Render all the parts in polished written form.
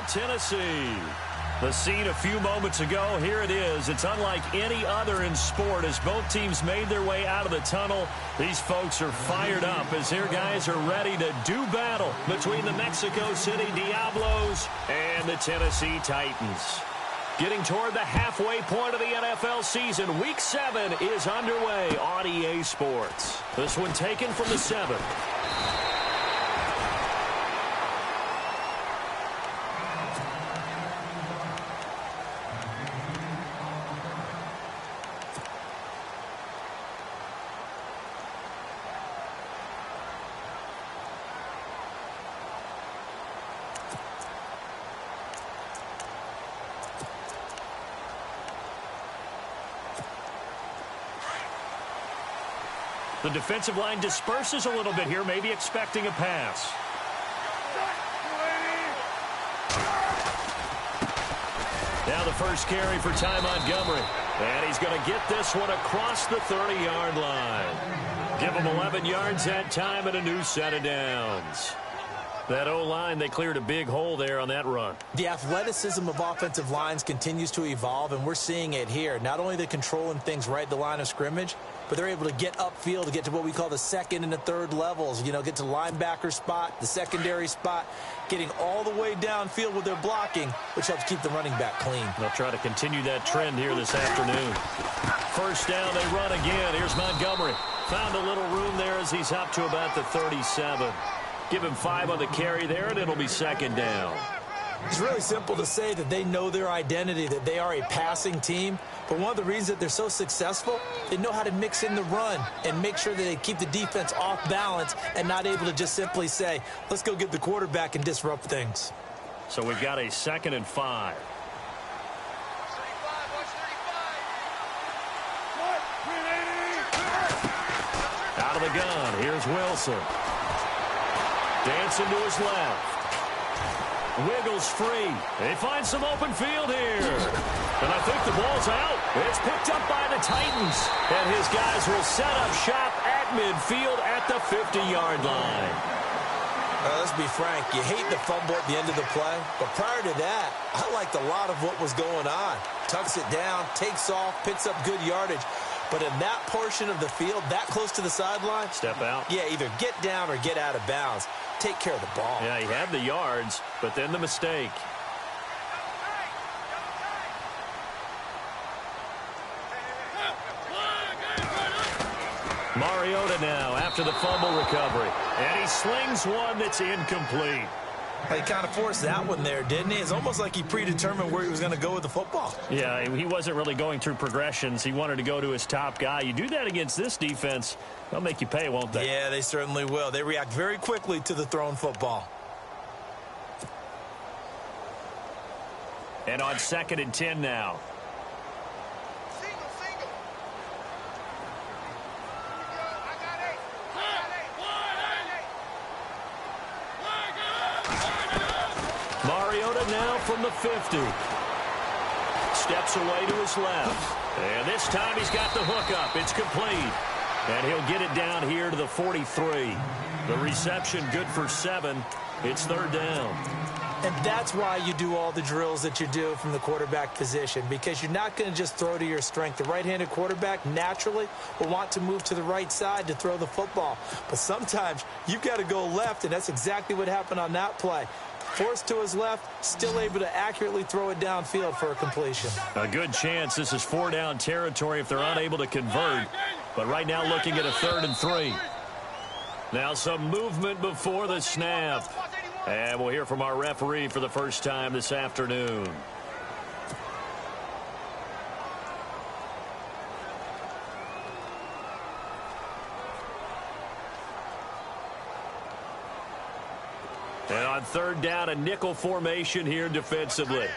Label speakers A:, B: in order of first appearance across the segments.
A: Tennessee. The scene a few moments ago, here it is. It's unlike any other in sport as both teams made their way out of the tunnel. These folks are fired up as their guys are ready to do battle between the Mexico City Diablos and the Tennessee Titans. Getting toward the halfway point of the NFL season, Week 7 is underway on EA Sports. This one taken from the 7. The defensive line disperses a little bit here, maybe expecting a pass. Now the first carry for Ty Montgomery. And he's going to get this one across the 30-yard line. Give him 11 yards that time and a new set of downs. That O-line, they cleared a big hole there on that run.
B: The athleticism of offensive lines continues to evolve, and we're seeing it here. Not only are they controlling things right at the line of scrimmage, but they're able to get upfield to get to what we call the second and the third levels. You know, get to the linebacker spot, the secondary spot, getting all the way downfield with their blocking, which helps keep the running back clean.
A: They'll try to continue that trend here this afternoon. First down, they run again. Here's Montgomery. Found a little room there as he's up to about the 37. Give him 5 on the carry there, and it'll be second down.
B: It's really simple to say that they know their identity, that they are a passing team. But one of the reasons that they're so successful, they know how to mix in the run and make sure that they keep the defense off balance and not able to just simply say, let's go get the quarterback and disrupt things.
A: So we've got a 2nd and 5. Out of the gun, here's Wilson. Dancing to his left. Wiggles free. They find some open field here. And I think the ball's out. It's picked up by the Titans. And his guys will set up shop at midfield at the 50-yard line.
B: Let's be frank. You hate the fumble at the end of the play. But prior to that, I liked a lot of what was going on. Tucks it down, takes off, picks up good yardage. But in that portion of the field, that close to the sideline,
A: step out.
B: Yeah, either get down or get out of bounds. Take care of the ball.
A: Yeah, he had the yards, but then the mistake. Mariota now after the fumble recovery. And he slings one that's incomplete.
B: He kind of forced that one there, didn't he? It's almost like he predetermined where he was going to go with the football.
A: Yeah, he wasn't really going through progressions. He wanted to go to his top guy. You do that against this defense, they'll make you pay, won't they?
B: Yeah, they certainly will. They react very quickly to the thrown football.
A: And on 2nd and 10 now. Mariota now from the 50. Steps away to his left. And this time he's got the hook up. It's complete. And he'll get it down here to the 43. The reception good for 7. It's 3rd down.
B: And that's why you do all the drills that you do from the quarterback position, because you're not going to just throw to your strength. The right-handed quarterback naturally will want to move to the right side to throw the football. But sometimes you've got to go left, and that's exactly what happened on that play. Forced to his left, still able to accurately throw it downfield for a completion.
A: A good chance this is 4-down territory if they're unable to convert. But right now looking at a 3rd and 3. Now some movement before the snap. And we'll hear from our referee for the first time this afternoon. And on 3rd down, a nickel formation here defensively.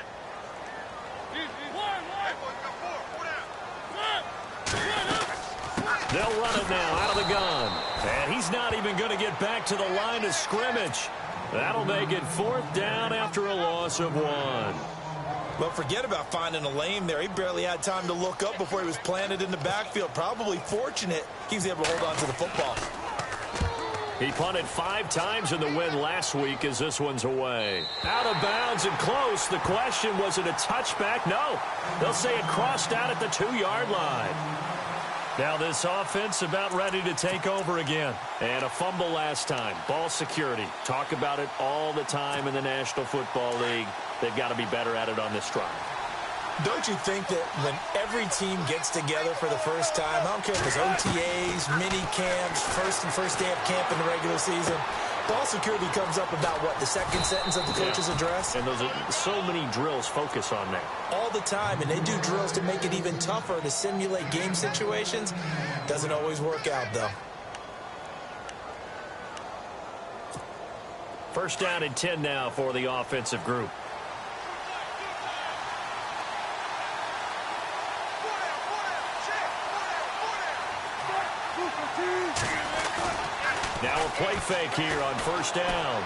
A: They'll run it now out of the gun. And he's not even going to get back to the line of scrimmage. That'll make it 4th down after a loss of 1.
B: Well, forget about finding a lane there. He barely had time to look up before he was planted in the backfield. Probably fortunate he was able to hold on to the football.
A: He punted 5 times in the win last week as this one's away. Out of bounds and close. The question, was it a touchback? No. They'll say it crossed out at the 2-yard line. Now this offense about ready to take over again. And a fumble last time. Ball security. Talk about it all the time in the National Football League. They've got to be better at it on this drive.
B: Don't you think that when every team gets together for the first time, I don't care if it's OTAs, mini camps, first day of camp in the regular season, ball security comes up about what, the second sentence of the coach's address?
A: And those are so many drills focus on that.
B: All the time, and they do drills to make it even tougher to simulate game situations. Doesn't always work out, though.
A: First down and 10 now for the offensive group. Now a play fake here on first down.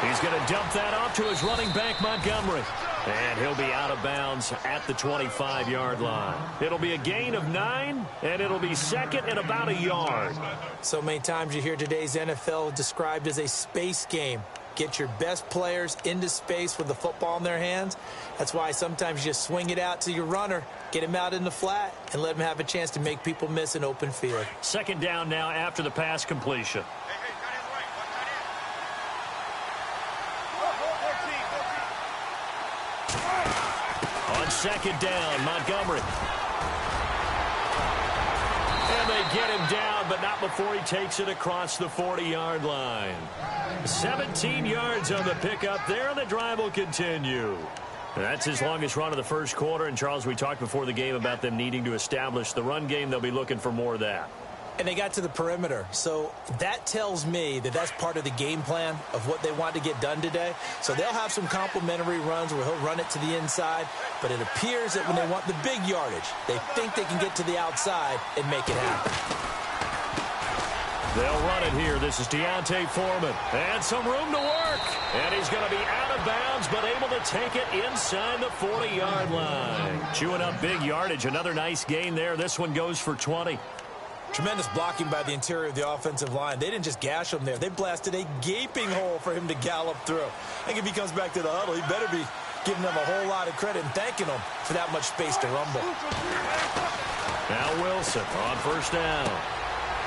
A: He's going to dump that off to his running back, Montgomery. And he'll be out of bounds at the 25-yard line. It'll be a gain of 9, and it'll be second and about a yard.
B: So many times you hear today's NFL described as a space game. Get your best players into space with the football in their hands. That's why sometimes you just swing it out to your runner, get him out in the flat, and let him have a chance to make people miss an open field.
A: Second down now after the pass completion. On second down, Montgomery. And they get him down, but not before he takes it across the 40-yard line. 17 yards on the pickup there, and the drive will continue. That's his longest run of the first quarter. And, Charles, we talked before the game about them needing to establish the run game. They'll be looking for more of that.
B: And they got to the perimeter. So that tells me that that's part of the game plan of what they want to get done today. So they'll have some complementary runs where he'll run it to the inside. But it appears that when they want the big yardage, they think they can get to the outside and make it happen.
A: They'll run it here. This is Deontay Foreman. And some room to work. And he's going to be out of bounds, but able to take it inside the 40-yard line. Chewing up big yardage. Another nice gain there. This one goes for 20.
B: Tremendous blocking by the interior of the offensive line. They didn't just gash him there. They blasted a gaping hole for him to gallop through. I think if he comes back to the huddle, he better be giving them a whole lot of credit and thanking them for that much space to rumble.
A: Now Wilson on first down.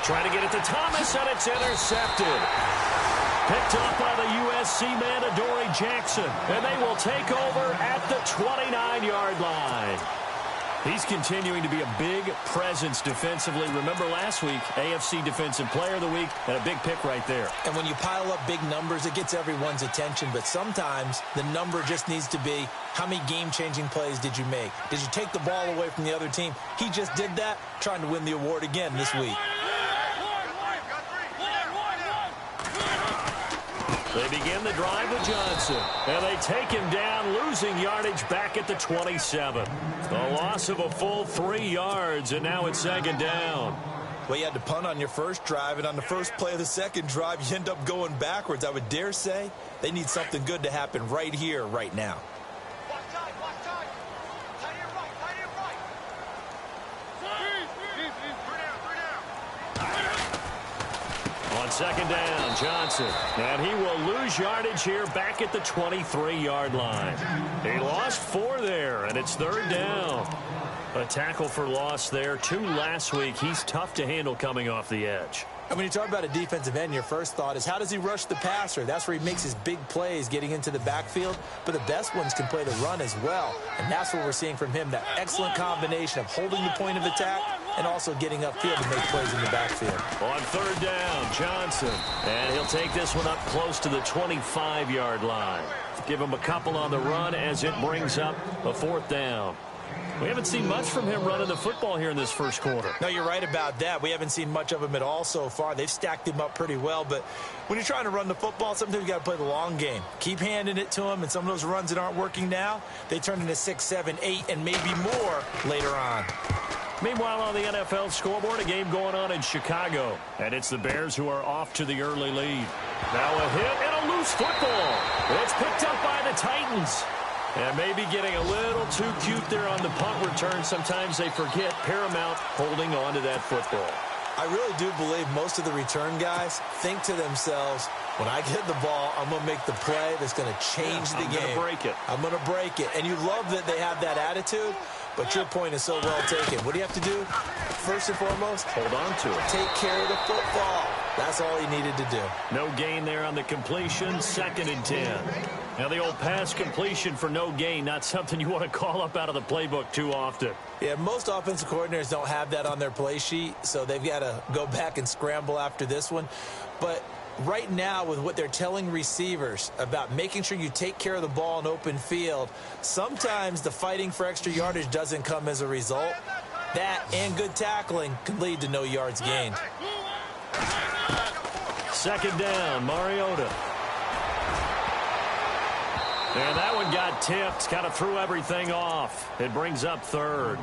A: Trying to get it to Thomas, and it's intercepted. Picked up by the USC man, Adoree Jackson. And they will take over at the 29-yard line. He's continuing to be a big presence defensively. Remember last week, AFC Defensive Player of the Week, and a big pick right there.
B: And when you pile up big numbers, it gets everyone's attention. But sometimes the number just needs to be, how many game-changing plays did you make? Did you take the ball away from the other team? He just did that, trying to win the award again this week.
A: They begin the drive with Johnson, and they take him down, losing yardage back at the 27. A loss of a full 3 yards, and now it's second down.
B: Well, you had to punt on your first drive, and on the first play of the second drive, you end up going backwards. I would dare say they need something good to happen right here, right now.
A: On second down, Johnson. And he will lose yardage here back at the 23-yard line. He lost 4 there, and it's third down. A tackle for loss there. 2 last week. He's tough to handle coming off the edge.
B: And when you talk about a defensive end, your first thought is, how does he rush the passer? That's where he makes his big plays getting into the backfield. But the best ones can play the run as well. And that's what we're seeing from him, that excellent combination of holding the point of attack and also getting upfield to make plays in the backfield.
A: On third down, Johnson. And he'll take this one up close to the 25-yard line. Give him a couple on the run as it brings up a fourth down. We haven't seen much from him running the football here in this first quarter.
B: No, you're right about that. We haven't seen much of him at all so far. They've stacked him up pretty well, but when you're trying to run the football, sometimes you got to play the long game. Keep handing it to him, and some of those runs that aren't working now, they turn into 6, 7, 8, and maybe more later on.
A: Meanwhile, on the NFL scoreboard, a game going on in Chicago, and it's the Bears who are off to the early lead. Now a hit and a loose football. It's picked up by the Titans. And maybe getting a little too cute there on the punt return. Sometimes they forget Paramount holding on to that football.
B: I really do believe most of the return guys think to themselves, when I get the ball, I'm going to make the play that's going to change the game.
A: I'm going to break it.
B: I'm going to break it. And you love that they have that attitude, but your point is so well taken. What do you have to do? First and foremost,
A: hold on to it.
B: Take care of the football. That's all he needed to do.
A: No gain there on the completion, 2nd and 10. Now the old pass completion for no gain, not something you want to call up out of the playbook too often.
B: Yeah, most offensive coordinators don't have that on their play sheet, so they've got to go back and scramble after this one. But right now, with what they're telling receivers about making sure you take care of the ball in open field, sometimes the fighting for extra yardage doesn't come as a result. That and good tackling can lead to no yards gained.
A: 2nd down, Mariota. And that one got tipped, kind of threw everything off. It brings up 3rd.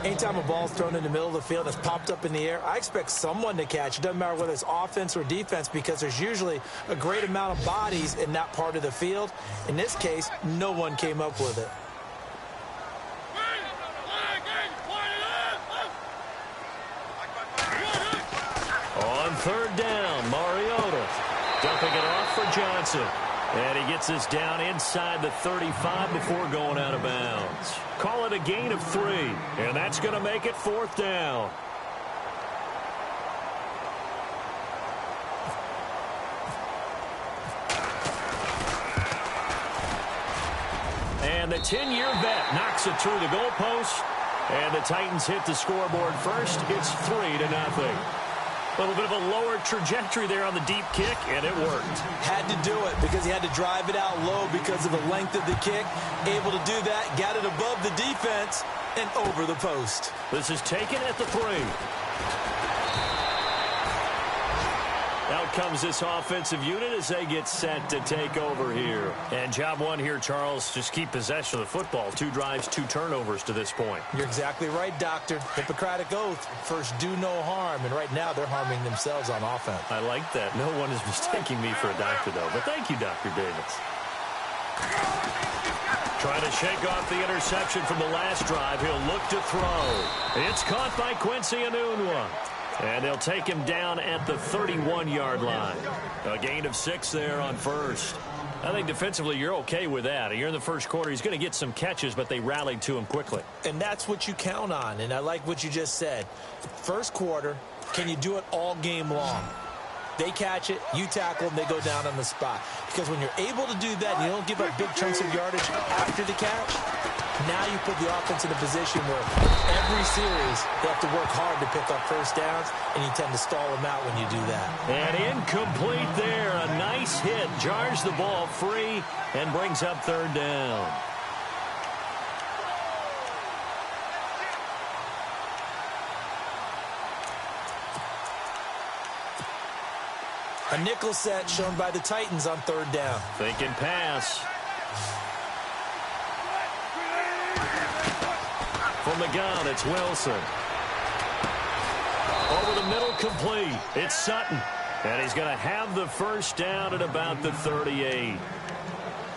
B: Anytime a ball's thrown in the middle of the field that's popped up in the air, I expect someone to catch. It doesn't matter whether it's offense or defense, because there's usually a great amount of bodies in that part of the field. In this case, no one came up with it.
A: On 3rd down, Mariota dumping it off for Johnson. And he gets us down inside the 35 before going out of bounds. Call it a gain of 3, and that's going to make it 4th down. And the 10-year vet knocks it through the goalpost, and the Titans hit the scoreboard first. It's 3-0. A little bit of a lower trajectory there on the deep kick, and it worked.
B: Had to do it because he had to drive it out low because of the length of the kick. Able to do that, got it above the defense and over the post.
A: This is taken at the 3. Out comes this offensive unit as they get set to take over here. And job one here, Charles, just keep possession of the football. 2 drives, 2 turnovers to this point.
B: You're exactly right, Doctor. Hippocratic oath. First, do no harm. And right now, they're harming themselves on offense.
A: I like that. No one is mistaking me for a doctor, though. But thank you, Dr. Davis. Trying to shake off the interception from the last drive. He'll look to throw. It's caught by Quincy Enunwa. And they'll take him down at the 31-yard line. A gain of 6 there on 1st. I think defensively you're okay with that. You're in the first quarter. He's going to get some catches, but they rallied to him quickly.
B: And that's what you count on. And I like what you just said. First quarter, can you do it all game long? They catch it, you tackle them, they go down on the spot. Because when you're able to do that and you don't give up big chunks of yardage after the catch, now you put the offense in a position where every series they have to work hard to pick up first downs, and you tend to stall them out when you do that.
A: And incomplete there. A nice hit. Jars the ball free and brings up 3rd down.
B: A nickel set shown by the Titans on 3rd down.
A: Thinking pass. From the gun, it's Wilson. Over the middle, complete. It's Sutton. And he's going to have the first down at about the 38.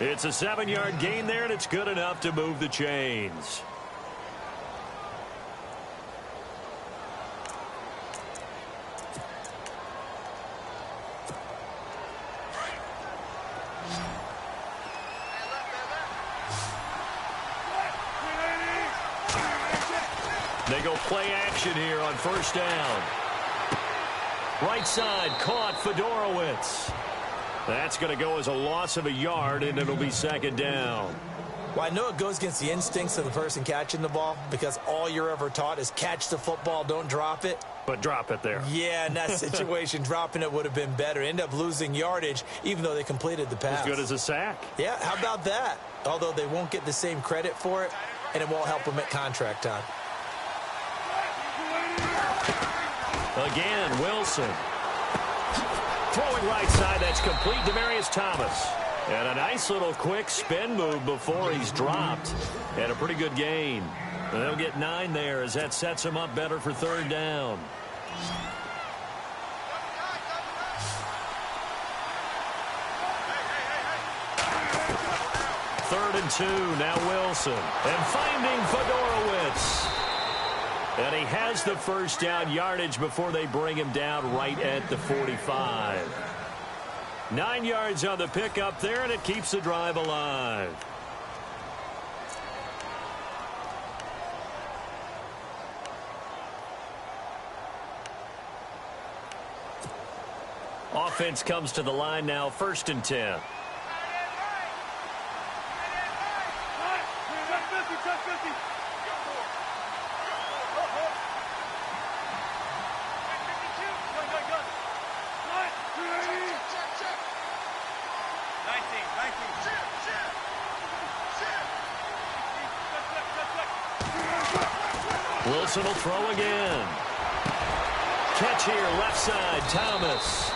A: It's a 7-yard gain there, and it's good enough to move the chains. They go play action here on 1st down. Right side, caught Fedorowicz. That's going to go as a loss of a yard, and it'll be 2nd down.
B: Well, I know it goes against the instincts of the person catching the ball because all you're ever taught is catch the football, don't drop it.
A: But drop it there.
B: Yeah, in that situation, dropping it would have been better. End up losing yardage, even though they completed the pass.
A: As good as a sack.
B: Yeah, how about that? Although they won't get the same credit for it, and it won't help them at contract time.
A: Again, Wilson. Throwing right side, that's complete. Demaryius Thomas. And a nice little quick spin move before he's dropped. And a pretty good gain. And they'll get 9 there as that sets him up better for 3rd down. Third and 2, now Wilson. And finding Fedorowicz. And he has the first down yardage before they bring him down right at the 45. 9 yards on the pickup there, and it keeps the drive alive. Offense comes to the line now, 1st and 10. Wilson will throw again. Catch here, left side, Thomas.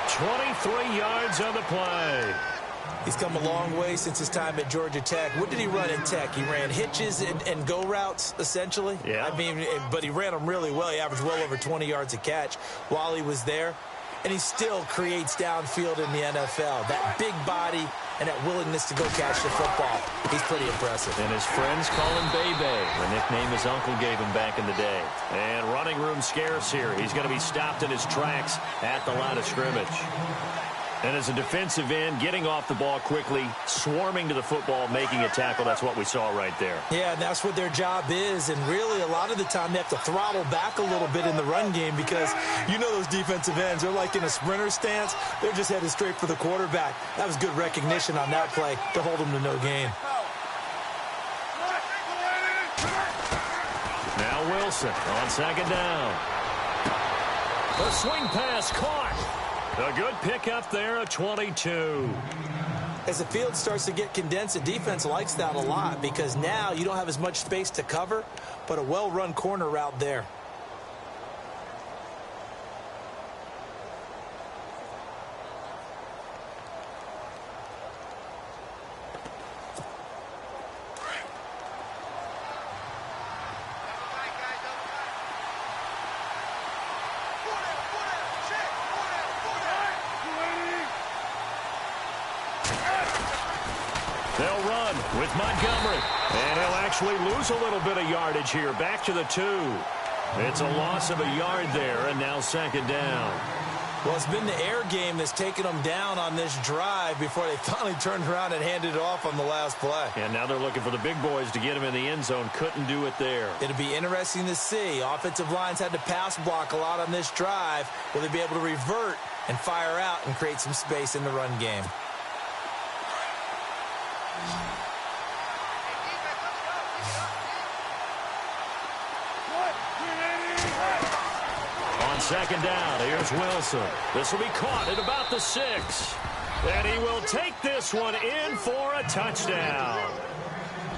A: 23 yards on the play.
B: He's come a long way since his time at Georgia Tech. What did he run in Tech? He ran hitches and go routes, essentially.
A: Yeah.
B: I mean, but he ran them really well. He averaged well over 20 yards a catch while he was there. And he still creates downfield in the NFL. That big body and that willingness to go catch the football. He's pretty impressive.
A: And his friends call him Bebe, the nickname his uncle gave him back in the day. And running room scarce here. He's going to be stopped in his tracks at the line of scrimmage. And as a defensive end, getting off the ball quickly, swarming to the football, making a tackle, that's what we saw right there.
B: Yeah, and that's what their job is. And really, a lot of the time, they have to throttle back a little bit in the run game because you know those defensive ends, they're like in a sprinter stance. They're just headed straight for the quarterback. That was good recognition on that play to hold them to no gain.
A: Now Wilson on 2nd down. The swing pass caught. A good pickup there at 22.
B: As the field starts to get condensed, the defense likes that a lot because now you don't have as much space to cover, but a well-run corner route there.
A: They'll run with Montgomery. And he'll actually lose a little bit of yardage here. Back to the 2. It's a loss of a yard there, and now 2nd down.
B: Well, it's been the air game that's taken them down on this drive before they finally turned around and handed it off on the last play.
A: And now they're looking for the big boys to get him in the end zone. Couldn't do it there.
B: It'll be interesting to see. Offensive lines had to pass block a lot on this drive. Will they be able to revert and fire out and create some space in the run game?
A: On 2nd down, here's Wilson. This will be caught at about the 6. And he will take this one in for a touchdown.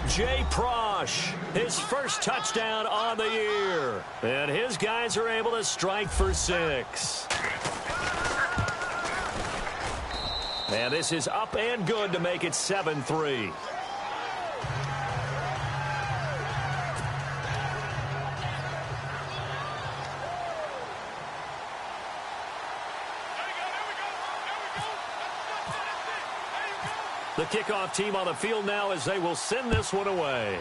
A: Jay Prosh, his first touchdown on the year. And his guys are able to strike for 6. And this is up and good to make it 7-3. The kickoff team on the field now as they will send this one away.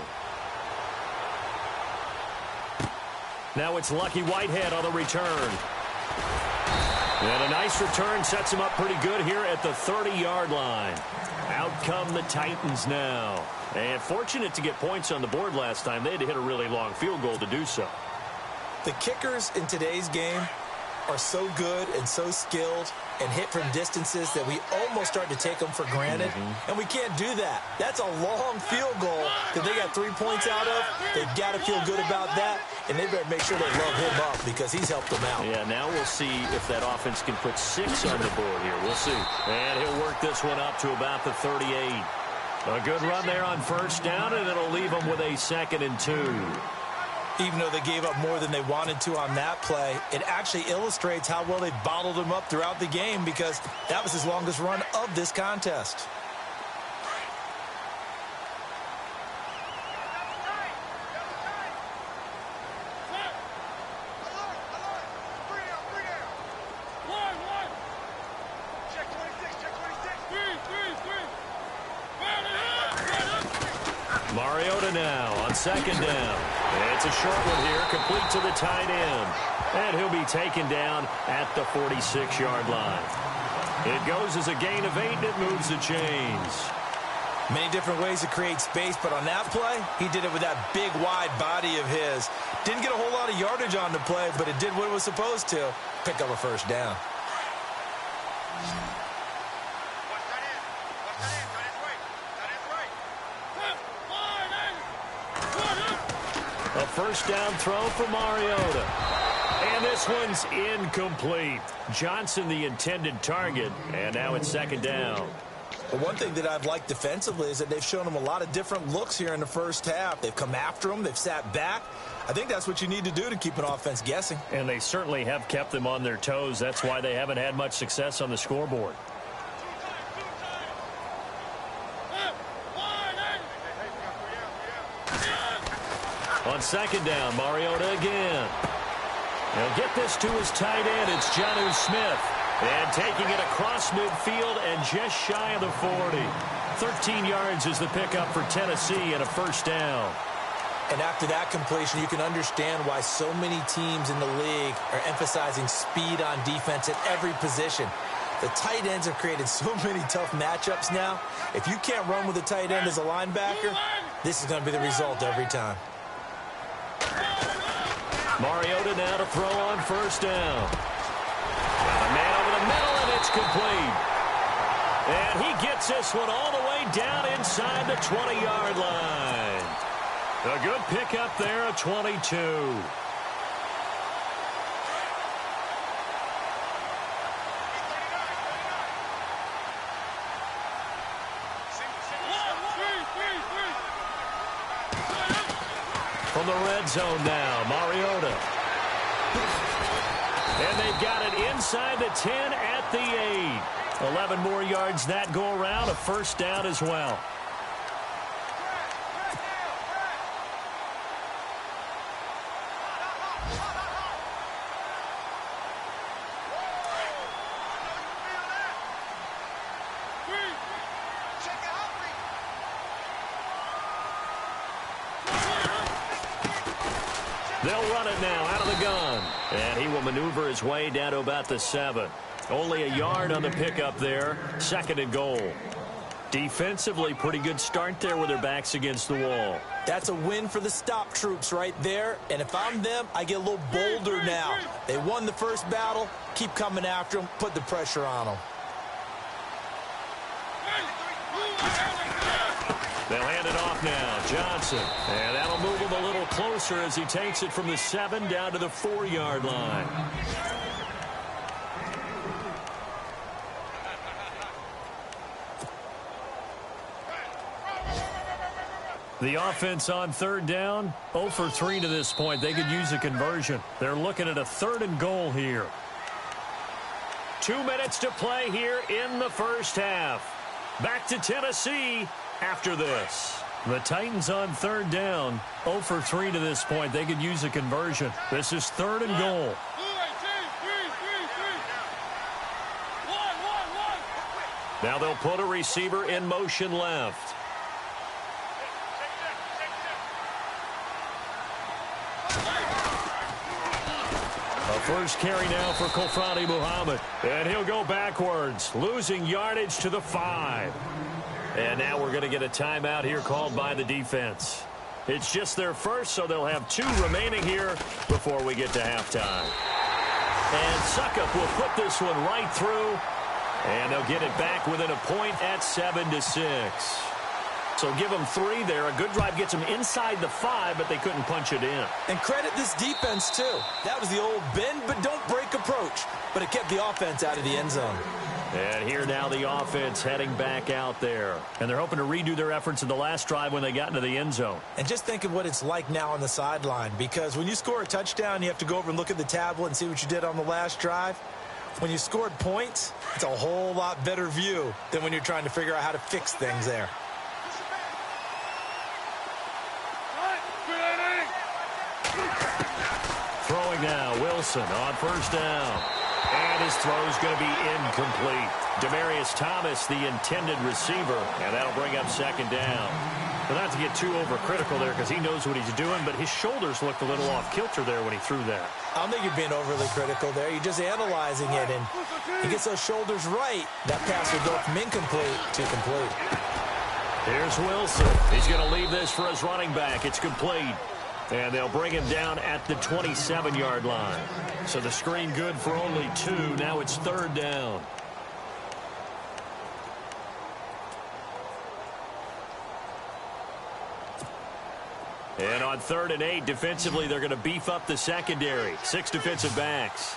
A: Now it's Lucky Whitehead on the return. And a nice return sets him up pretty good here at the 30-yard line. Out come the Titans now. And fortunate to get points on the board last time. They had to hit a really long field goal to do so.
B: The kickers in today's game are so good and so skilled and hit from distances that we almost start to take them for granted. And we can't do that. That's a long field goal that they got 3 points out of. They've got to feel good about that, and they better make sure they love him up because he's helped them out.
A: Yeah, now we'll see if that offense can put 6 on the board here. We'll see. And he'll work this one up to about the 38. A good run there on 1st down, and it'll leave them with a 2nd and 2.
B: Even though they gave up more than they wanted to on that play, it actually illustrates how well they bottled him up throughout the game because that was his longest run of this contest.
A: Mariota now on second down. It's a short one here, complete to the tight end. And he'll be taken down at the 46-yard line. It goes as a gain of 8, and it moves the chains.
B: Many different ways to create space, but on that play, he did it with that big, wide body of his. Didn't get a whole lot of yardage on the play, but it did what it was supposed to. Pick up a first down.
A: A first down throw for Mariota. And this one's incomplete. Johnson, the intended target, and now it's second down.
B: Well, one thing that I've liked defensively is that they've shown him a lot of different looks here in the first half. They've come after him. They've sat back. I think that's what you need to do to keep an offense guessing.
A: And they certainly have kept them on their toes. That's why they haven't had much success on the scoreboard. On second down, Mariota again. He'll get this to his tight end. It's Jonnu Smith. And taking it across midfield and just shy of the 40. 13 yards is the pickup for Tennessee and a first down.
B: And after that completion, you can understand why so many teams in the league are emphasizing speed on defense at every position. The tight ends have created so many tough matchups now. If you can't run with a tight end as a linebacker, this is going to be the result every time.
A: Mariota now to throw on first down. Got a man over the middle, and it's complete. And he gets this one all the way down inside the 20-yard line. A good pickup there at 22. From the red zone now, Mariota. And they've got it inside the 10 at the 8. 11 more yards that go around, a first down as well. They'll run it now out of the gun. And he will maneuver his way down to about the 7. Only a yard on the pickup there. Second and goal. Defensively, pretty good start there with their backs against the wall.
B: That's a win for the stop troops right there. And if I'm them, I get a little bolder now. They won the first battle. Keep coming after them. Put the pressure on them.
A: They'll hand it off now. Johnson. And that'll move him a little closer as he takes it from the 7 down to the 4-yard line. The offense on third down, 0 for 3 to this point. They could use a conversion. They're looking at a 3rd and goal here. 2 minutes to play here in the first half. Back to Tennessee after this. The Titans on third down, 0 for 3 to this point. They could use a conversion. This is 3rd and goal. Now they'll put a receiver in motion left. A first carry now for Kofrani Muhammad. And he'll go backwards, losing yardage to the 5. And now we're going to get a timeout here called by the defense. It's just their first, so they'll have 2 remaining here before we get to halftime. And Suckup will put this one right through. And they'll get it back within a point at 7-6. So give them 3 there. A good drive gets them inside the 5, but they couldn't punch it in.
B: And credit this defense, too. That was the old bend but don't break approach. But it kept the offense out of the end zone.
A: And here now the offense heading back out there. And they're hoping to redo their efforts in the last drive when they got into the end zone.
B: And just think of what it's like now on the sideline. Because when you score a touchdown, you have to go over and look at the tablet and see what you did on the last drive. When you scored points, it's a whole lot better view than when you're trying to figure out how to fix things there.
A: Throwing now, Wilson on first down. And his throw's going to be incomplete. Demaryius Thomas, the intended receiver, and that'll bring up second down. But not to get too overcritical there because he knows what he's doing, but his shoulders looked a little off kilter there when he threw that.
B: I don't think you're being overly critical there. You're just analyzing it, and he gets those shoulders right. That pass will go from incomplete to complete.
A: Here's Wilson. He's going to leave this for his running back. It's complete. And they'll bring him down at the 27-yard line. So the screen good for only 2. Now it's 3rd down. And on 3rd and 8, defensively, they're going to beef up the secondary. 6 defensive backs.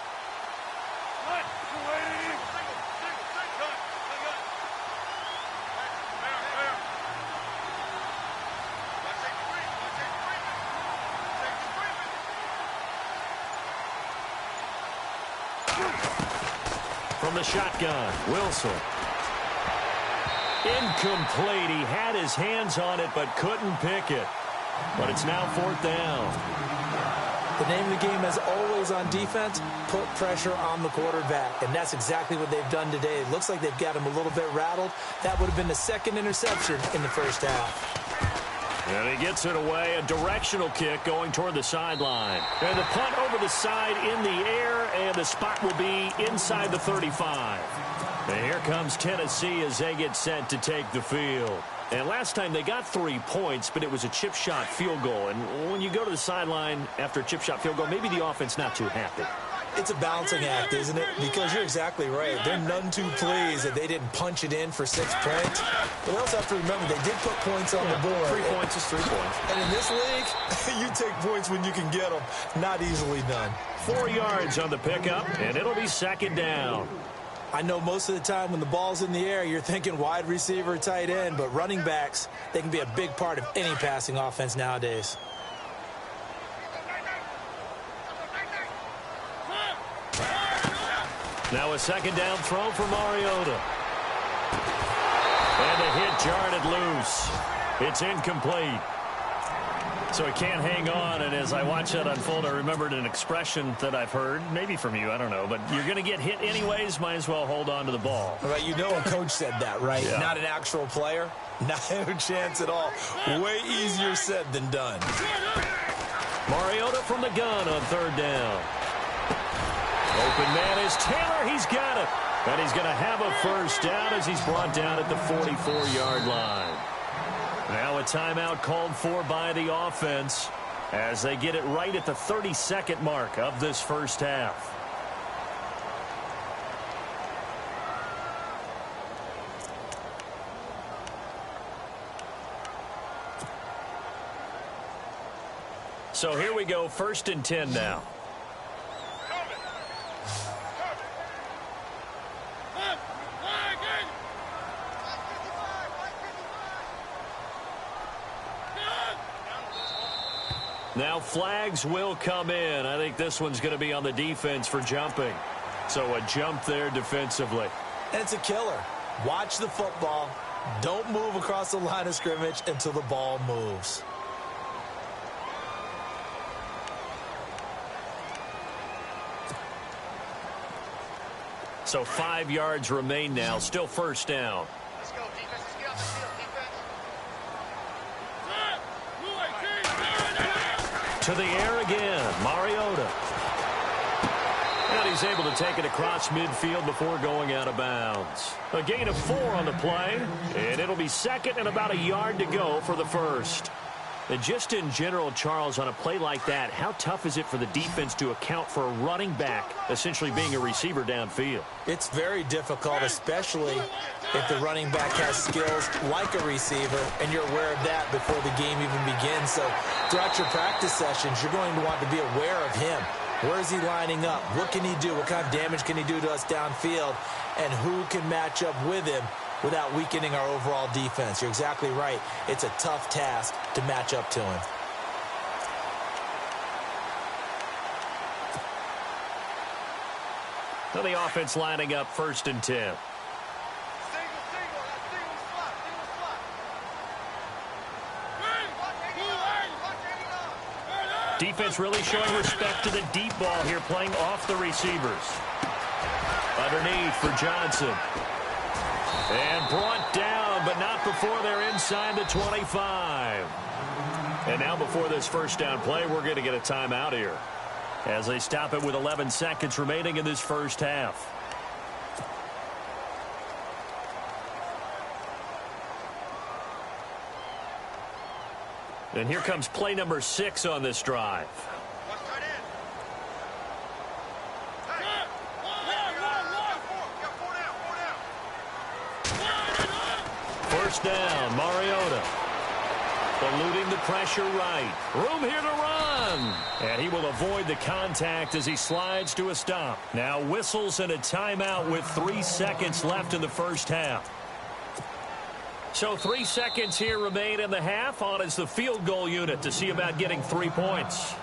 A: From the shotgun, Wilson. Incomplete. He had his hands on it but couldn't pick it. But it's now 4th down.
B: The name of the game is always on defense, put pressure on the quarterback. And that's exactly what they've done today. It looks like they've got him a little bit rattled. That would have been the 2nd interception in the first half.
A: And he gets it away. A directional kick going toward the sideline. And the punt over the side in the air, and the spot will be inside the 35. And here comes Tennessee as they get set to take the field. And last time they got 3 points, but it was a chip shot field goal. And when you go to the sideline after a chip shot field goal, maybe the offense not too happy.
B: It's a balancing act, isn't it? Because you're exactly right. They're none too pleased that they didn't punch it in for 6 points. But we also have to remember they did put points on the board.
A: 3 points is 3 points.
B: And in this league, you take points when you can get them. Not easily done.
A: 4 yards on the pickup, and it'll be 2nd down.
B: I know most of the time when the ball's in the air, you're thinking wide receiver, tight end, but running backs, they can be a big part of any passing offense nowadays.
A: Now a 2nd down throw for Mariota. And the hit jarred it loose. It's incomplete. So he can't hang on, and as I watch that unfold, I remembered an expression that I've heard, maybe from you, I don't know, but you're going to get hit anyways, might as well hold on to the ball.
B: All right, you know a coach said that, right?
A: Yeah.
B: Not an actual player. Not a chance at all. Way easier said than done.
A: Mariota from the gun on 3rd down. Open man is Taylor. He's got it. And he's going to have a 1st down as he's brought down at the 44-yard line. Now a timeout called for by the offense as they get it right at the 32nd mark of this first half. So here we go, 1st and 10 now. Now flags will come in. I think this one's going to be on the defense for jumping. So a jump there defensively.
B: And it's a killer. Watch the football. Don't move across the line of scrimmage until the ball moves.
A: So 5 yards remain now. Still 1st down.
C: Let's go, defense. Let's get off the field, defense.
A: To the air again, Mariota. And he's able to take it across midfield before going out of bounds. A gain of 4 on the play, and it'll be 2nd and about a yard to go for the 1st. And just in general, Charles, on a play like that, how tough is it for the defense to account for a running back essentially being a receiver downfield?
B: It's very difficult, especially if the running back has skills like a receiver, and you're aware of that before the game even begins. So throughout your practice sessions, you're going to want to be aware of him. Where is he lining up? What can he do? What kind of damage can he do to us downfield? And who can match up with him without weakening our overall defense? You're exactly right. It's a tough task to match up to him.
A: So the offense lining up 1st and 10. Defense really showing respect to the deep ball here, playing off the receivers. Underneath for Johnson. And brought down, but not before they're inside the 25. And now before this first down play, we're going to get a timeout here as they stop it with 11 seconds remaining in this first half. And here comes play number 6 on this drive. First down, Mariota. Eluding the pressure right. Room here to run. And he will avoid the contact as he slides to a stop. Now whistles and a timeout with 3 seconds left in the first half. So 3 seconds here remain in the half. On is the field goal unit to see about getting 3 points.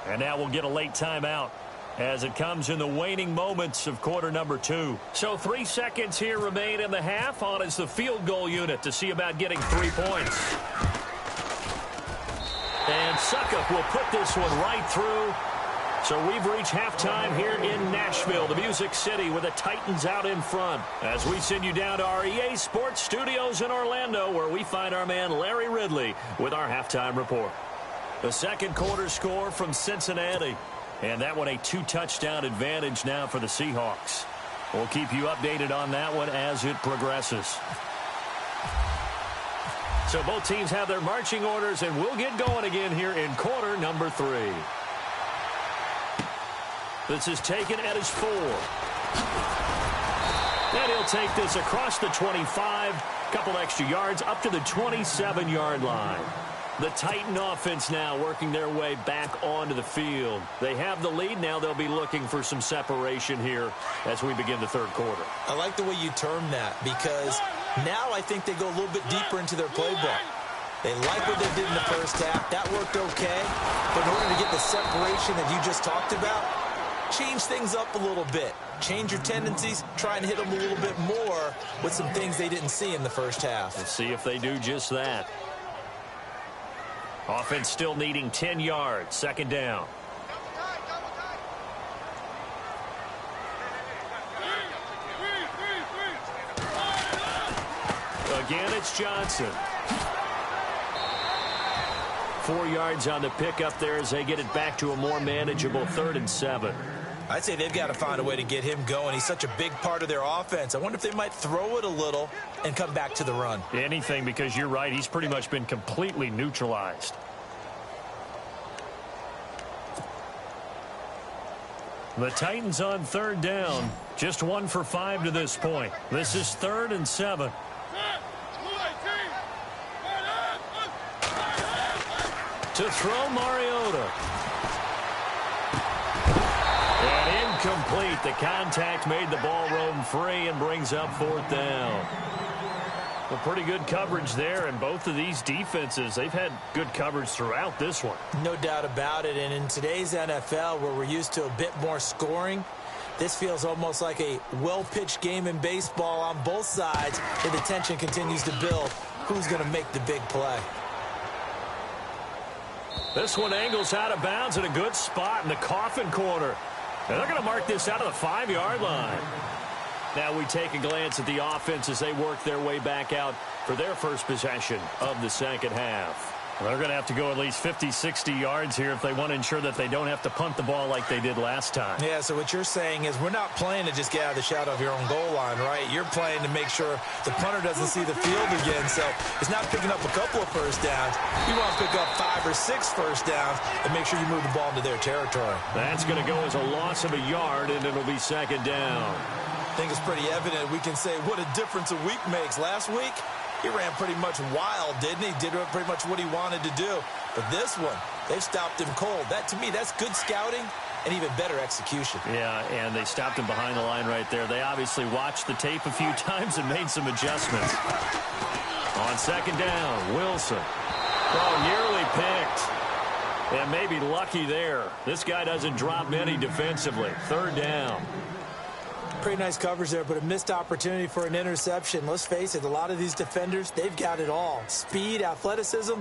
A: And now we'll get a late timeout as it comes in the waning moments of quarter number 2. So 3 seconds here remain in the half. On is the field goal unit to see about getting 3 points. And Suckup will put this one right through. So we've reached halftime here in Nashville, the Music City, with the Titans out in front. As we send you down to our EA Sports Studios in Orlando, where we find our man Larry Ridley with our halftime report. The second quarter score from Cincinnati. And that one a 2-touchdown advantage now for the Seahawks. We'll keep you updated on that one as it progresses. So both teams have their marching orders, and we'll get going again here in quarter number 3. This is taken at his 4. And he'll take this across the 25. Couple extra yards up to the 27-yard line. The Titan offense now working their way back onto the field. They have the lead. Now they'll be looking for some separation here as we begin the third quarter.
B: I like the way you term that, because now I think they go a little bit deeper into their playbook. They like what they did in the first half. That worked okay. But in order to get the separation that you just talked about, change things up a little bit. Change your tendencies. Try and hit them a little bit more with some things they didn't see in the first half.
A: Let's see if they do just that. Offense still needing 10 yards. Second down. Again, it's Johnson. 4 yards on the pickup there as they get it back to a more manageable 3rd and 7.
B: I'd say they've got to find a way to get him going. He's such a big part of their offense. I wonder if they might throw it a little and come back to the run.
A: Anything, because you're right. He's pretty much been completely neutralized. The Titans on 3rd down. Just 1 for 5 to this point. This is 3rd and 7. To throw, Mariota. And incomplete. The contact made the ball roam free and brings up 4th down. Well, pretty good coverage there, and both of these defenses, they've had good coverage throughout this one.
B: No doubt about it, and in today's NFL, where we're used to a bit more scoring, this feels almost like a well-pitched game in baseball on both sides, and the tension continues to build. Who's going to make the big play?
A: This one angles out of bounds in a good spot in the coffin corner. And they're going to mark this out of the 5-yard line. Now we take a glance at the offense as they work their way back out for their first possession of the second half. They're going to have to go at least 50, 60 yards here if they want to ensure that they don't have to punt the ball like they did last time.
B: Yeah, so what you're saying is we're not playing to just get out of the shadow of your own goal line, right? You're playing to make sure the punter doesn't see the field again. So it's not picking up a couple of first downs. You want to pick up 5 or 6 first downs and make sure you move the ball into their territory.
A: That's going to go as a loss of a yard, and it'll be second down.
B: I think it's pretty evident. We can say what a difference a week makes. Last week, he ran pretty much wild, didn't he? Did pretty much what he wanted to do. But this one, they've stopped him cold. That, to me, that's good scouting and even better execution.
A: Yeah, and they stopped him behind the line right there. They obviously watched the tape a few times and made some adjustments. On second down, Wilson. Oh, nearly picked. And maybe lucky there. This guy doesn't drop many defensively. Third down.
B: Pretty nice coverage there, but a missed opportunity for an interception. Let's face it, a lot of these defenders, they've got it all. Speed, athleticism,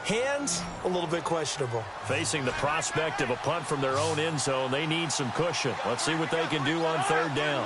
B: hands, a little bit questionable.
A: Facing the prospect of a punt from their own end zone, they need some cushion. Let's see what they can do on third down.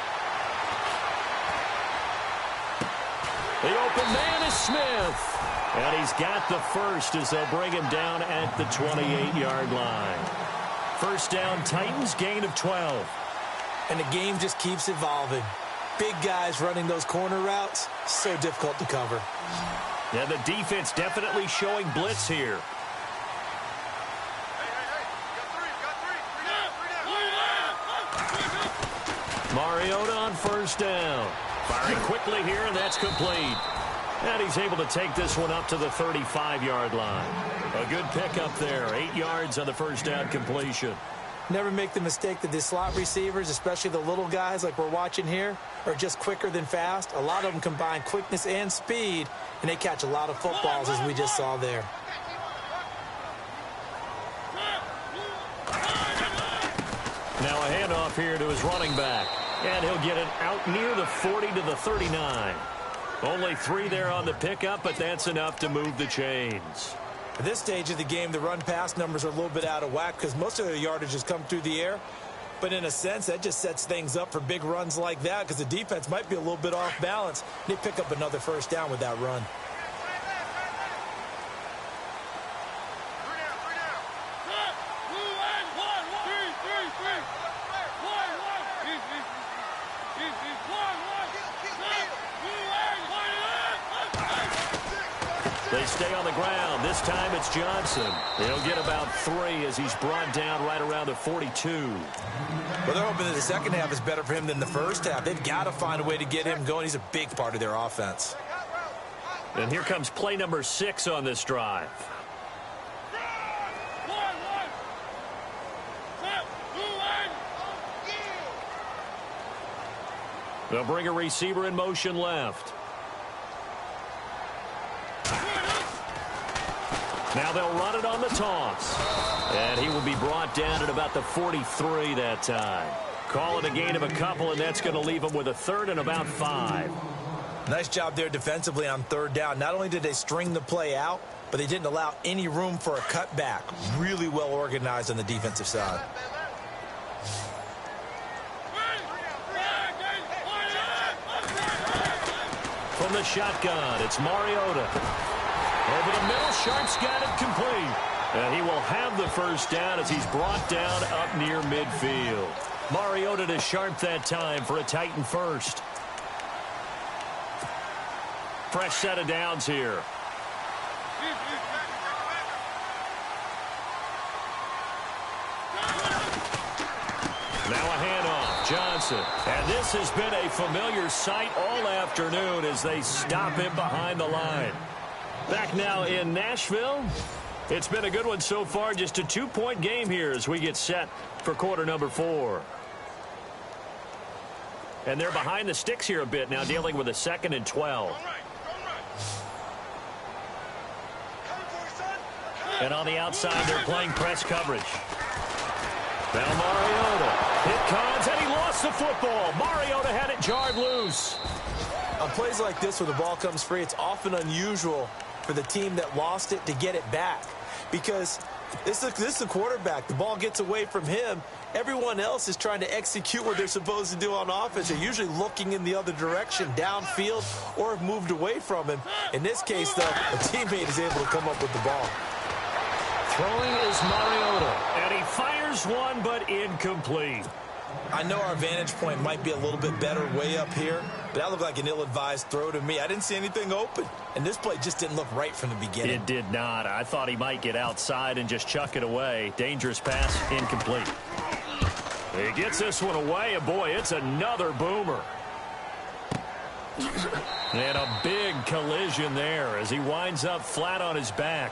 A: The open man is Smith. And he's got the first as they'll bring him down at the 28-yard line. First down, Titans, gain of 12.
B: And the game just keeps evolving. Big guys running those corner routes, so difficult to cover.
A: Yeah, the defense definitely showing blitz here. Mariota on first down. Firing quickly here, and that's complete. And he's able to take this one up to the 35-yard line. A good pickup there. 8 yards on the first down completion.
B: Never make the mistake that the slot receivers, especially the little guys like we're watching here, are just quicker than fast. A lot of them combine quickness and speed, and they catch a lot of footballs, as we just saw there.
A: Now a handoff here to his running back. And he'll get it out near the 40 to the 39. Only 3 there on the pickup, but that's enough to move the chains.
B: At this stage of the game, the run-pass numbers are a little bit out of whack because most of the yardage has come through the air. But in a sense, that just sets things up for big runs like that because the defense might be a little bit off balance. They pick up another first down with that run.
A: They stay on the ground. This time it's Johnson. He'll get about 3 as he's brought down right around the 42.
B: Well, they're hoping that the second half is better for him than the first half. They've got to find a way to get him going. He's a big part of their offense.
A: And here comes play number 6 on this drive. They'll bring a receiver in motion left. Now they'll run it on the toss. And he will be brought down at about the 43 that time. Call it a gain of a couple, and that's going to leave him with a third and about 5.
B: Nice job there defensively on third down. Not only did they string the play out, but they didn't allow any room for a cutback. Really well organized on the defensive side.
A: From the shotgun, it's Mariota. Over the middle, Sharp's got it complete. And he will have the first down as he's brought down up near midfield. Mariota to Sharp that time for a Titan first. Fresh set of downs here. Now a handoff, Johnson. And this has been a familiar sight all afternoon as they stop him behind the line. Back now in Nashville. It's been a good one so far. Just a 2-point game here as we get set for quarter number 4. And they're behind the sticks here a bit now, dealing with a 2nd and 12. And on the outside, they're playing press coverage. Now Mariota. It comes, and he lost the football. Mariota had it jarred loose.
B: On plays like this where the ball comes free, it's often unusual for the team that lost it to get it back. Because this is a quarterback. The ball gets away from him. Everyone else is trying to execute what they're supposed to do on offense. They're usually looking in the other direction, downfield, or have moved away from him. In this case, though, a teammate is able to come up with the ball.
A: Throwing is Mariota. And he fires one, but incomplete.
B: I know our vantage point might be a little bit better way up here, but that looked like an ill-advised throw to me. I didn't see anything open, and this play just didn't look right from the beginning.
A: It did not. I thought he might get outside and just chuck it away. Dangerous pass, incomplete. He gets this one away, and boy, it's another boomer. And a big collision there as he winds up flat on his back.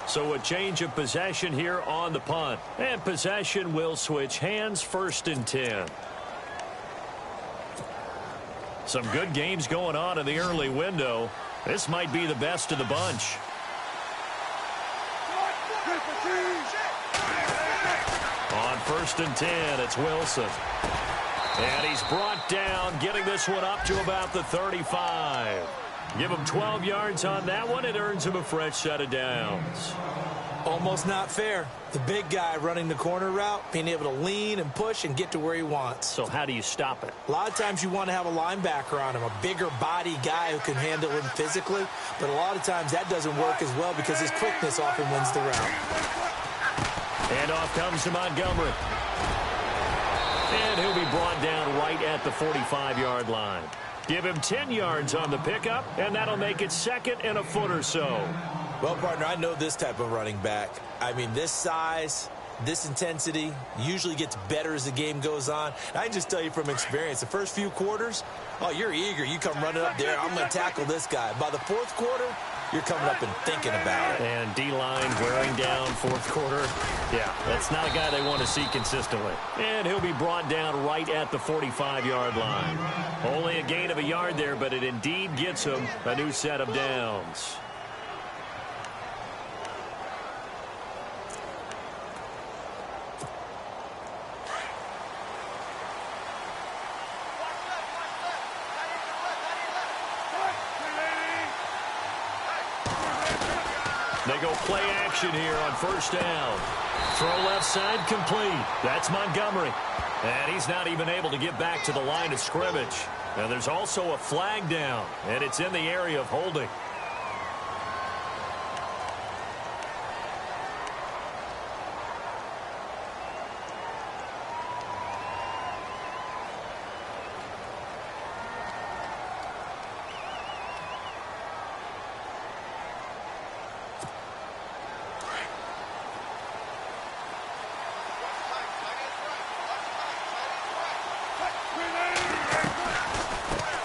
A: So a change of possession here on the punt. And possession will switch hands, 1st and 10. Some good games going on in the early window. This might be the best of the bunch. On 1st and 10, it's Wilson. And he's brought down, getting this one up to about the 35. Give him 12 yards on that one. It earns him a fresh set of downs.
B: Almost not fair. The big guy running the corner route, being able to lean and push and get to where he wants.
A: So how do you stop it?
B: A lot of times you want to have a linebacker on him, a bigger body guy who can handle him physically, but a lot of times that doesn't work as well because his quickness often wins the route.
A: And off comes to Montgomery. And he'll be brought down right at the 45-yard line. Give him 10 yards on the pickup, and that'll make it second and a foot or so.
B: Well, partner, I know this type of running back. I mean, this size, this intensity usually gets better as the game goes on. And I can just tell you from experience, the first few quarters, oh, you're eager. You come running up there, I'm going to tackle this guy. By the fourth quarter, you're coming up and thinking about it.
A: And D-line wearing down fourth quarter. Yeah, that's not a guy they want to see consistently. And he'll be brought down right at the 45-yard line. Only a gain of a yard there, but it indeed gets him a new set of downs. They go play action here on first down. Throw left side complete. That's Montgomery. And he's not even able to get back to the line of scrimmage. And there's also a flag down, and it's in the area of holding.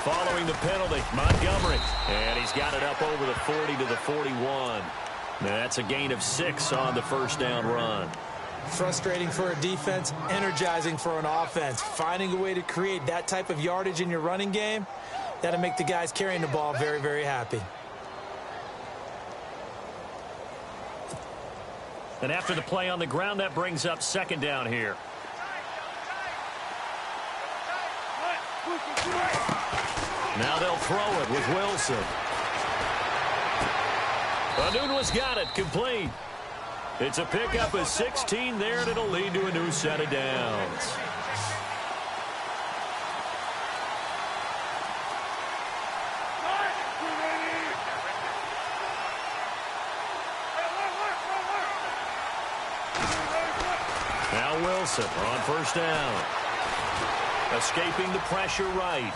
A: Following the penalty, Montgomery. And he's got it up over the 40 to the 41. That's a gain of 6 on the first down run.
B: Frustrating for a defense, energizing for an offense. Finding a way to create that type of yardage in your running game, that'll make the guys carrying the ball very, very happy.
A: And after the play on the ground, that brings up second down here. Now they'll throw it with Wilson. Anunua's got it, complete. It's a pickup of 16 there, and it'll lead to a new set of downs. Now Wilson on first down. Escaping the pressure right.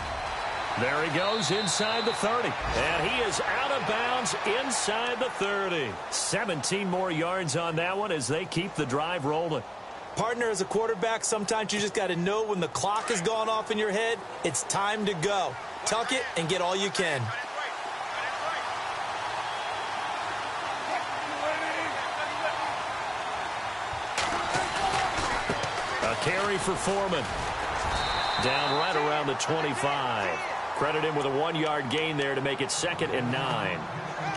A: There he goes inside the 30. And he is out of bounds inside the 30. 17 more yards on that one as they keep the drive rolling.
B: Partner, as a quarterback, sometimes you just got to know when the clock has gone off in your head, it's time to go. Tuck it and get all you can.
A: A carry for Foreman. Down right around the 25. Credit him with a 1-yard gain there to make it 2nd and 9.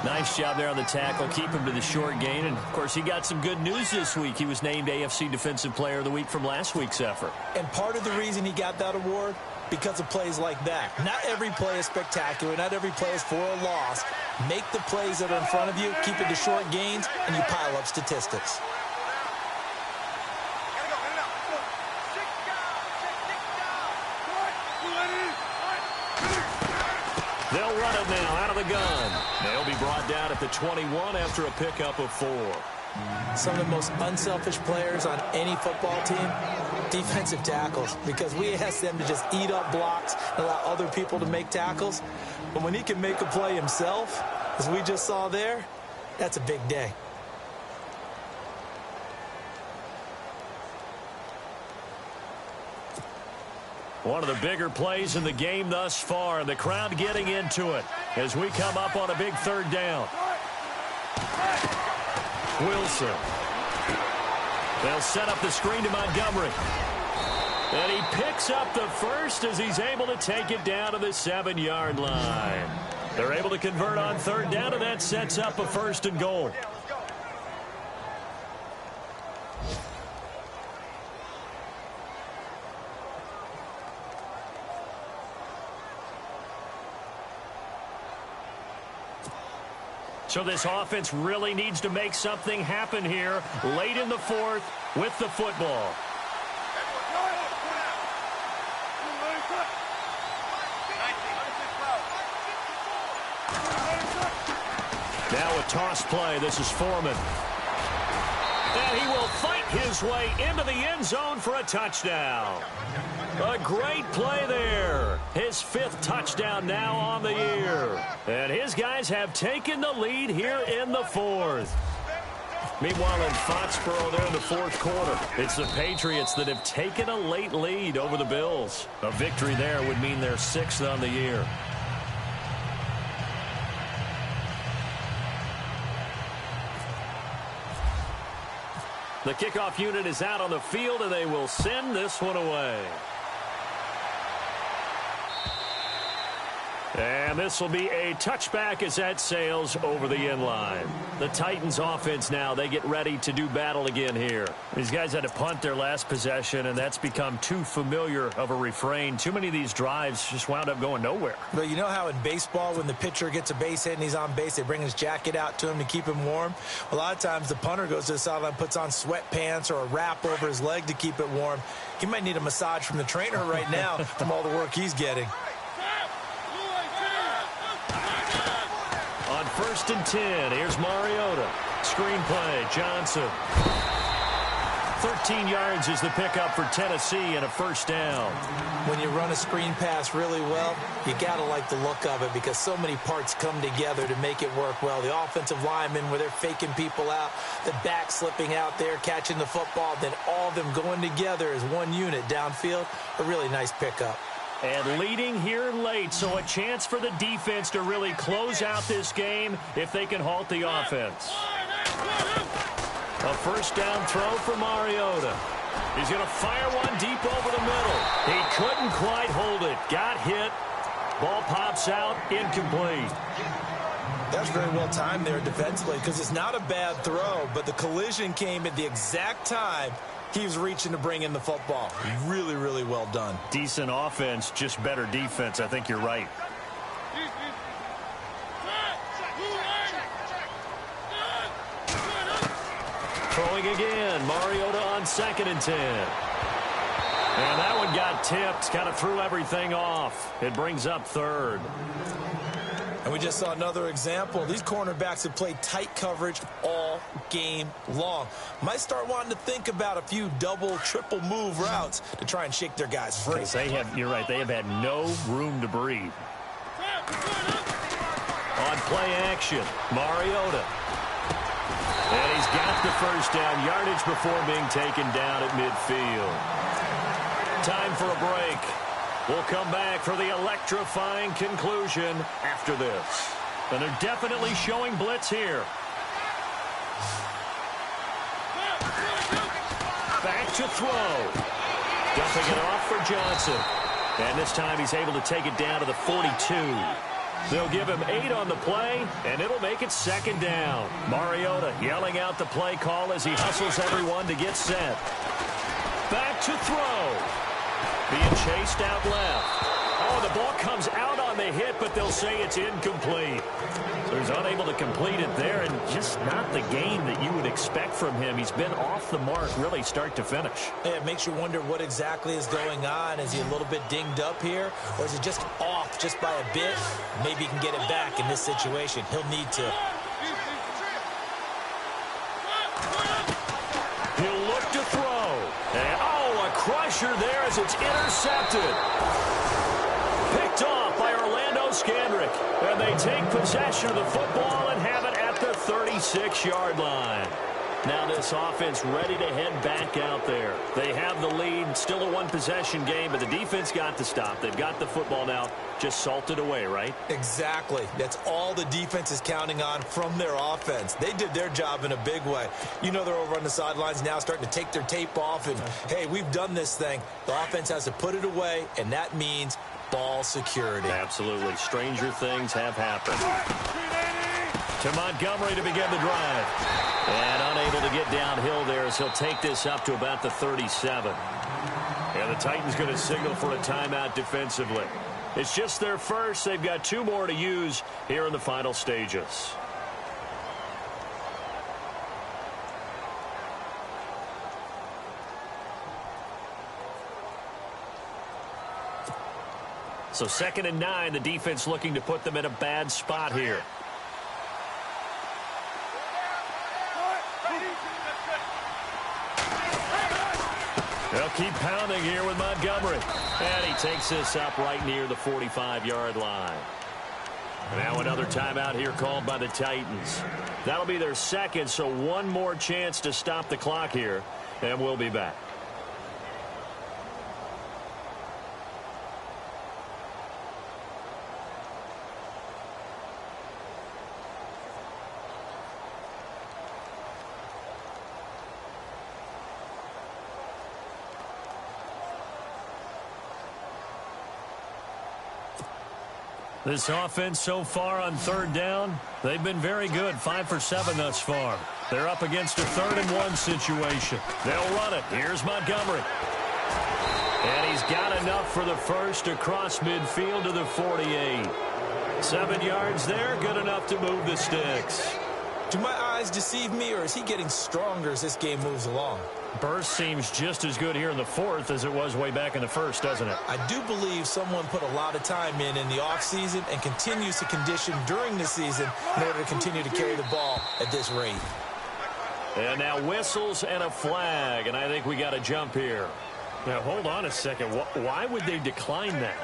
A: Nice job there on the tackle. Keep him to the short gain. And, of course, he got some good news this week. He was named AFC Defensive Player of the Week from last week's effort.
B: And part of the reason he got that award, because of plays like that. Not every play is spectacular. Not every play is for a loss. Make the plays that are in front of you, keep it to short gains, and you pile up statistics.
A: They'll run it now out of the gun. They'll be brought down at the 21 after a pickup of 4.
B: Some of the most unselfish players on any football team, defensive tackles, because we ask them to just eat up blocks and allow other people to make tackles. But when he can make a play himself, as we just saw there, that's a big day.
A: One of the bigger plays in the game thus far, and the crowd getting into it as we come up on a big 3rd down. Wilson. They'll set up the screen to Montgomery. And he picks up the first as he's able to take it down to the 7-yard line. They're able to convert on 3rd down, and that sets up a 1st and goal. So this offense really needs to make something happen here late in the fourth with the football. Now a toss play. This is Foreman. And he will fight his way into the end zone for a touchdown. A great play there. His 5th touchdown now on the year. And his guys have taken the lead here in the 4th. Meanwhile, in Foxborough, they're in the 4th quarter. It's the Patriots that have taken a late lead over the Bills. A victory there would mean they're 6th on the year. The kickoff unit is out on the field, and they will send this one away. And this will be a touchback as that sails over the end line. The Titans offense now, they get ready to do battle again here. These guys had to punt their last possession, and that's become too familiar of a refrain. Too many of these drives just wound up going nowhere.
B: But you know how in baseball, when the pitcher gets a base hit and he's on base, they bring his jacket out to him to keep him warm? A lot of times the punter goes to the sideline, puts on sweatpants or a wrap over his leg to keep it warm. He might need a massage from the trainer right now from all the work he's getting.
A: On 1st and 10, here's Mariota. Screen play, Johnson. 13 yards is the pickup for Tennessee and a 1st down.
B: When you run a screen pass really well, you got to like the look of it because so many parts come together to make it work well. The offensive linemen, where they're faking people out, the back slipping out there, catching the football, then all of them going together as one unit downfield. A really nice pickup.
A: And leading here late, so a chance for the defense to really close out this game if they can halt the offense. A 1st down throw for Mariota. He's going to fire one deep over the middle. He couldn't quite hold it. Got hit. Ball pops out. Incomplete.
B: That's very well timed there defensively because it's not a bad throw, but the collision came at the exact time he was reaching to bring in the football. Really, really well done.
A: Decent offense, just better defense. I think you're right. Throwing again. Mariota on 2nd and 10. And that one got tipped. Kind of threw everything off. It brings up 3rd.
B: And we just saw another example. These cornerbacks have played tight coverage all game long. Might start wanting to think about a few double, triple move routes to try and shake their guys free.
A: You're right, they have had no room to breathe. On play action, Mariota. And he's got the 1st down, yardage before being taken down at midfield. Time for a break. We'll come back for the electrifying conclusion after this. And they're definitely showing blitz here. Back to throw. Dumping it off for Johnson. And this time he's able to take it down to the 42. They'll give him 8 on the play, and it'll make it 2nd down. Mariota yelling out the play call as he hustles everyone to get set. Back to throw. Being chased out left. Oh, the ball comes out on the hit, but they'll say it's incomplete. So he's unable to complete it there, and just not the game that you would expect from him. He's been off the mark really start to finish.
B: Yeah, it makes you wonder what exactly is going on. Is he a little bit dinged up here, or is he just off just by a bit? Maybe he can get it back in this situation. He'll need to.
A: He'll look to throw. And, a crusher there as it's intercepted. Picked off by Orlando Scandrick. And they take possession of the football and have it at the 36-yard line. Now this offense ready to head back out there. They have the lead, still a one-possession game, but the defense got to stop. They've got the football now, just salted away, right?
B: Exactly. That's all the defense is counting on from their offense. They did their job in a big way. You know they're over on the sidelines now starting to take their tape off, and, hey, we've done this thing. The offense has to put it away, and that means ball security.
A: Absolutely. Stranger things have happened. To Montgomery to begin the drive. And unable to get downhill there as he'll take this up to about the 37. And the Titans going to signal for a timeout defensively. It's just their first. They've got 2 more to use here in the final stages. So 2nd and 9, the defense looking to put them in a bad spot here. They'll keep pounding here with Montgomery. And he takes this up right near the 45-yard line. Now another timeout here called by the Titans. That'll be their 2nd, so one more chance to stop the clock here, and we'll be back. This offense so far on 3rd down, they've been very good. 5 for 7 thus far. They're up against a 3rd and 1 situation. They'll run it. Here's Montgomery. And he's got enough for the first across midfield to the 48. 7 yards there, good enough to move the sticks.
B: Do my eyes deceive me, or is he getting stronger as this game moves along?
A: Burst seems just as good here in the 4th as it was way back in the 1st, doesn't it?
B: I do believe someone put a lot of time in the offseason and continues to condition during the season in order to continue to carry the ball at this rate.
A: And now whistles and a flag, and I think we got a jump here. Now, hold on a second. Why would they decline that?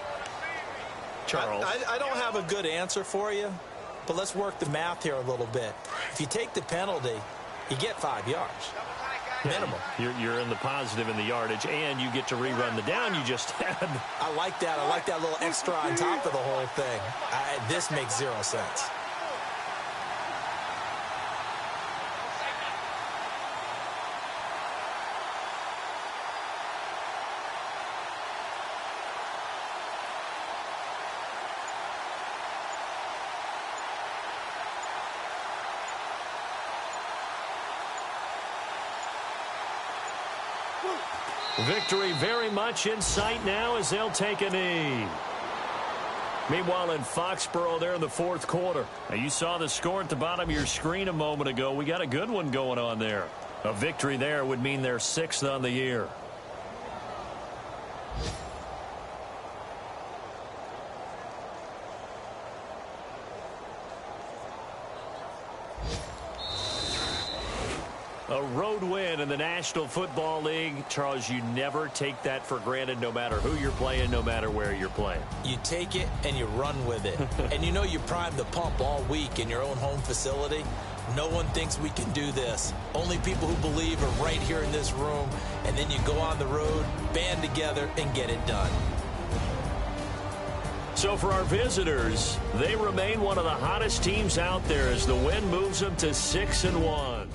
A: Charles?
B: I don't have a good answer for you, but let's work the math here a little bit. If you take the penalty, you get 5 yards. Minimum.
A: You're in the positive in the yardage, and you get to rerun the down you just had.
B: I like that. I like that little extra on top of the whole thing. This makes 0 sense.
A: Victory very much in sight now as they'll take a knee. Meanwhile, in Foxborough, they're in the 4th quarter. Now, you saw the score at the bottom of your screen a moment ago. We got a good one going on there. A victory there would mean they're 6th on the year. A road win in the National Football League. Charles, you never take that for granted no matter who you're playing, no matter where you're playing.
B: You take it and you run with it. And you know you primed the pump all week in your own home facility. No one thinks we can do this. Only people who believe are right here in this room. And then you go on the road, band together, and get it done.
A: So for our visitors, they remain one of the hottest teams out there as the win moves them to 6-1.